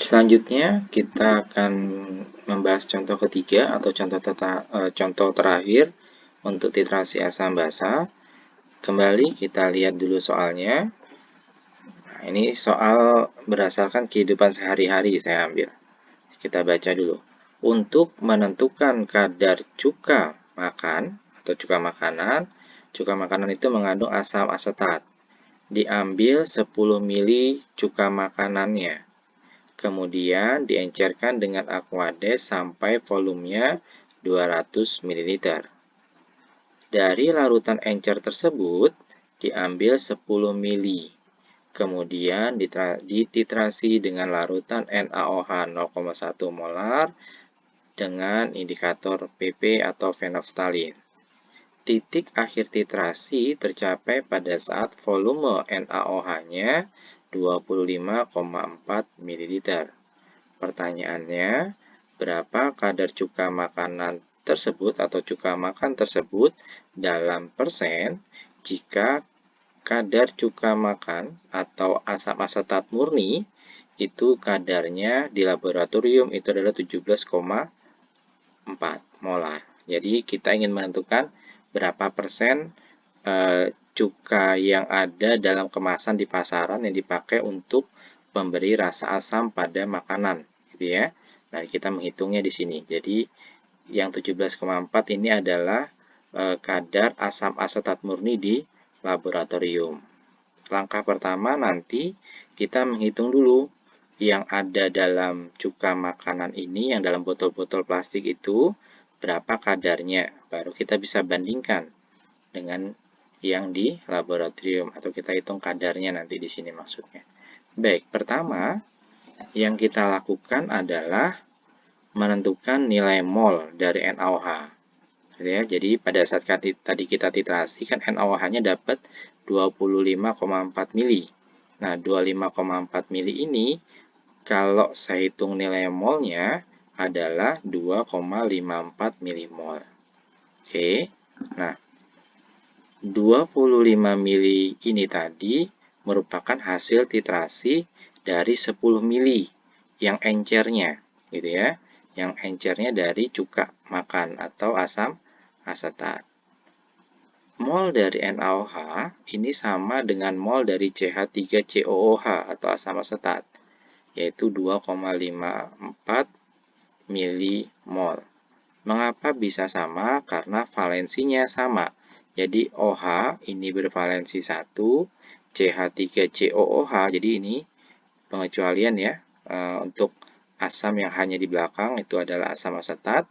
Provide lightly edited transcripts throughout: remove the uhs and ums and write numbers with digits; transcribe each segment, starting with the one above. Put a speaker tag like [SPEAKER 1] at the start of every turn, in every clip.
[SPEAKER 1] Selanjutnya, kita akan membahas contoh ketiga atau contoh terakhir untuk titrasi asam basa. Kembali kita lihat dulu soalnya. Nah, ini soal berdasarkan kehidupan sehari-hari saya ambil. Kita baca dulu. Untuk menentukan kadar cuka makan atau cuka makanan itu mengandung asam asetat. Diambil 10 mili cuka makanannya. Kemudian diencerkan dengan Aquades sampai volumenya 200 ml. Dari larutan encer tersebut diambil 10 mili. Kemudian dititrasi dengan larutan NaOH 0,1 molar dengan indikator PP atau fenolftalin. Titik akhir titrasi tercapai pada saat volume NaOH-nya 25,4 ml. Pertanyaannya, berapa kadar cuka makanan tersebut atau cuka makan tersebut dalam persen jika kadar cuka makan atau asam asetat murni itu kadarnya di laboratorium itu adalah 17,4 molar. Jadi kita ingin menentukan berapa persen cuka yang ada dalam kemasan di pasaran yang dipakai untuk memberi rasa asam pada makanan, gitu ya. Nah, kita menghitungnya di sini. Jadi yang 17,4 ini adalah kadar asam asetat murni di laboratorium. Langkah pertama nanti kita menghitung dulu yang ada dalam cuka makanan ini, yang dalam botol-botol plastik itu, berapa kadarnya. Baru kita bisa bandingkan dengan yang di laboratorium, atau kita hitung kadarnya nanti di sini maksudnya. Baik, pertama yang kita lakukan adalah menentukan nilai mol dari NaOH. Jadi pada saat tadi kita titrasi kan NaOH-nya dapat 25,4 mili. Nah, 25,4 mili ini kalau saya hitung nilai molnya adalah 2,54 milimol. Oke. Nah, 25 mili ini tadi merupakan hasil titrasi dari 10 mili yang encernya, gitu ya. Yang encernya dari cuka makan atau asam asetat. Mol dari NaOH ini sama dengan mol dari CH3COOH atau asam asetat, yaitu 2,54 milimol. Mengapa bisa sama? Karena valensinya sama. Jadi OH ini bervalensi 1, CH3COOH, jadi ini pengecualian ya, untuk asam yang hanya di belakang itu adalah asam asetat.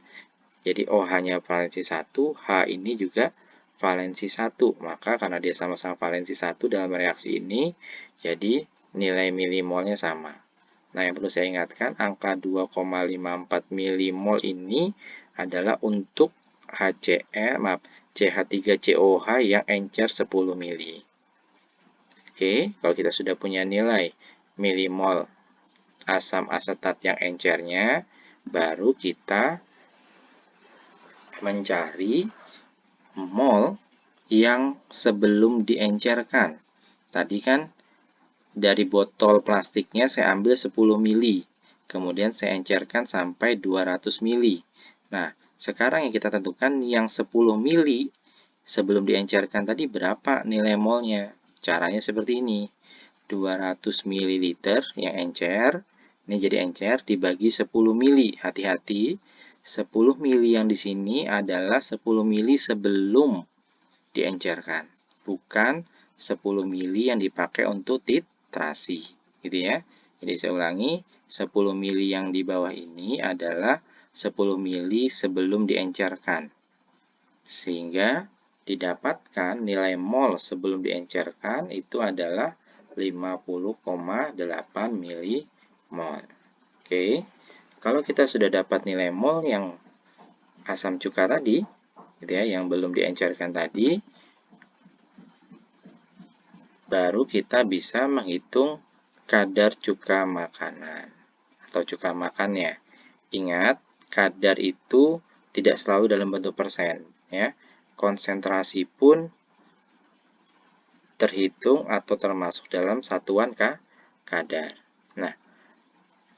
[SPEAKER 1] Jadi OH-nya valensi 1, H ini juga valensi 1. Maka karena dia sama-sama valensi 1 dalam reaksi ini, jadi nilai milimolnya sama. Nah, yang perlu saya ingatkan, angka 2,54 milimol ini adalah untuk CH3COH yang encer 10 mili. Oke, kalau kita sudah punya nilai milimol asam asetat yang encernya, baru kita mencari mol yang sebelum diencerkan. Tadi kan dari botol plastiknya saya ambil 10 mili. Kemudian saya encerkan sampai 200 mili. Nah, sekarang yang kita tentukan yang 10 mili sebelum diencerkan tadi berapa nilai molnya. Caranya seperti ini. 200 ml yang encer, ini jadi encer dibagi 10 mili. Hati-hati, 10 mili yang di sini adalah 10 mili sebelum diencerkan, bukan 10 mili yang dipakai untuk titrasi, gitu ya. Jadi saya ulangi, 10 mili yang di bawah ini adalah 10 mili sebelum diencerkan. Sehingga didapatkan nilai mol sebelum diencerkan itu adalah 50,8 milimol. Oke. Kalau kita sudah dapat nilai mol yang asam cuka tadi, gitu ya, yang belum diencerkan tadi, baru kita bisa menghitung kadar cuka makanan atau cuka makannya. Ingat, kadar itu tidak selalu dalam bentuk persen, ya. Konsentrasi pun terhitung atau termasuk dalam satuan kadar. Nah,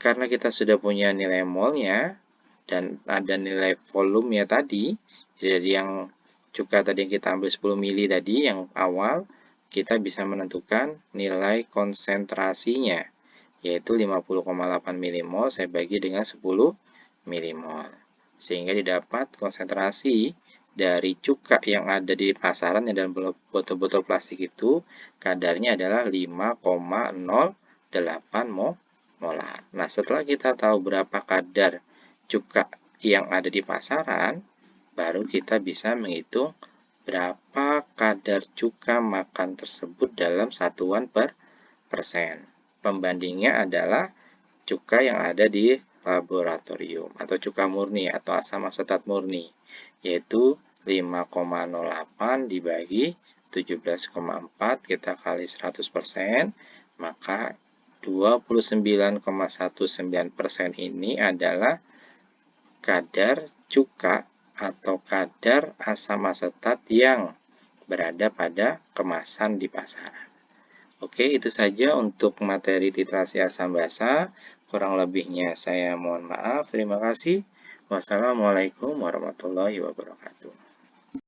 [SPEAKER 1] karena kita sudah punya nilai molnya dan ada nilai volumenya tadi, jadi yang cuka tadi yang kita ambil 10 mili tadi yang awal, kita bisa menentukan nilai konsentrasinya, yaitu 50,8 milimol saya bagi dengan 10 milimol. Sehingga didapat konsentrasi dari cuka yang ada di pasaran yang dalam botol-botol plastik itu kadarnya adalah 5,08 molar. Nah, setelah kita tahu berapa kadar cuka yang ada di pasaran, baru kita bisa menghitung berapa kadar cuka makan tersebut dalam satuan per persen. Pembandingnya adalah cuka yang ada di laboratorium atau cuka murni atau asam asetat murni, yaitu 5,08 dibagi 17,4 kita kali 100%, maka 29,19% ini adalah kadar cuka atau kadar asam asetat yang berada pada kemasan di pasaran. Oke, itu saja untuk materi titrasi asam basa. Kurang lebihnya saya mohon maaf. Terima kasih. Wassalamualaikum warahmatullahi wabarakatuh.